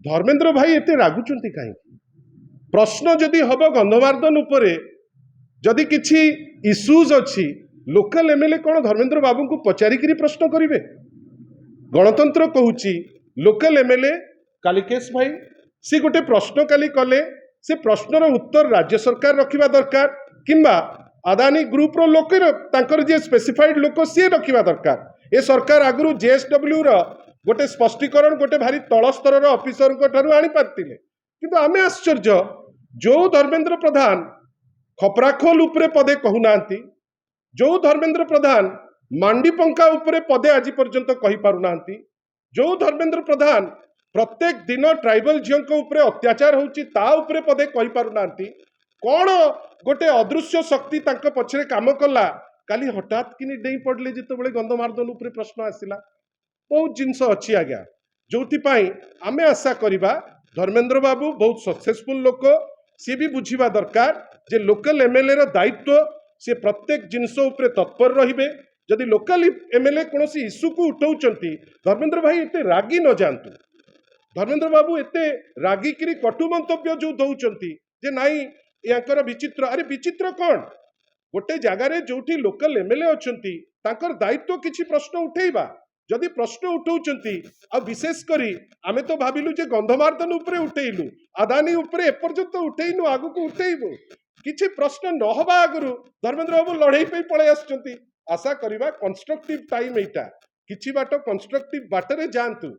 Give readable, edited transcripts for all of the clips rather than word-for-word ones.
धर्मेंद्र भाई एते रागुचंती कहीं प्रश्न जदि हम गंधमार्दन उपरे जदि किछि इश्यूज अच्छी लोकल एमएलए कौन धर्मेंद्र बाबू को पचारिकी प्रश्न करेंगे गणतंत्र कहूँ लोकल एमएलए कालिकेश भाई सी गोटे प्रश्न काली कले से प्रश्नर उत्तर राज्य सरकार रखा दरकार किंबा अदानी ग्रुप लोक जे स्पेसिफाइड लोक सी रखा दरकार ए सरकार आगु जेएसडब्ल्यू गोटे स्पष्टीकरण गोटे भारी तल स्तर ऑफिसर आनी पारते किंतु आमे आश्चर्य जो धर्मेंद्र प्रधान खपराखोल उपरे पदे कहूना जो धर्मेंद्र प्रधान मांडी पंखा उपरे पदे आज पर्यंत कही पारुना जो धर्मेंद्र प्रधान प्रत्येक दिन ट्राइबल झील उपरे अत्याचार होउची ता उपरे पदे कही पारुना कौन गोटे अदृश्य शक्ति तांको पछरे काम कला काली हठात कि डेई पड़ले जिते गंधमार्दन उपरे प्रश्न आसिला बहुत जिनस अच्छी आज्ञा जो आमे आशा करिबा धर्मेंद्र बाबू बहुत सक्सेसफुल लोक सी भी बुझीबा दरकार जे लोकल एमएलए रो दायित्व से प्रत्येक जिनस उपरे तत्पर रहिबे जदि लोकल एमएलए कौन इश्यू को उठाउचंती धर्मेंद्र भाई एते रागी न जानतु धर्मेंद्र बाबू एते रागिकी कटु मंतव्य जो दौरान जे नाई याकर विचित्र अरे विचित्र कौन गोटे जगार जो लोकल एमएलए अच्छी दायित्व किसी प्रश्न उठेबा जदि प्रश्न उठाउचंती आ विशेष करी आमे तो भाविलु जे गंधमार्दन उपरे उठेइलु अदानी उपरे एपर्यंत उठेइनु आगु को उठेइबु किछि प्रश्न न हबा आगुरु धर्मेंद्र बाबू लड़ाई पे पळे आछंती आशा करिबा कंस्ट्रक्टिव टाइम एटा किछि बाट कंस्ट्रक्टिव बाटरे जानतु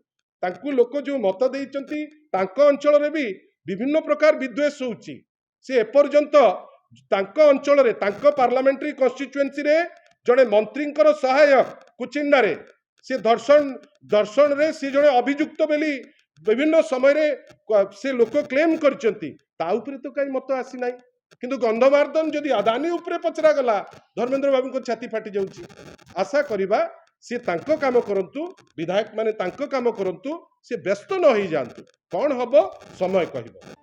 तांकु लोक जो मत देइचंती तांको अंचल रे भी विभिन्न प्रकार विद्वेष होउची से एपर्यंत तांको अंचल रे तांको पार्लियामेंट्री कन्स्टिट्युएंसी रे जणे मंत्रींकर सहायक कुचिन्ना रे से दर्शन रे से जड़े अभियुक्त बेली विभिन्न समय रे से लोक क्लेम करचंती ता उपरे तो कई मत आसी नाही किंतु गंधमार्दन जदि अदानी उपरे पचरा गला धर्मेंद्र बाबू को छाती फाटी जाउची आशा करिबा से तांको काम करंतु विधायक माने तांको काम करंतु से व्यस्त न होई जानतु कौन हबो समय कहिबो।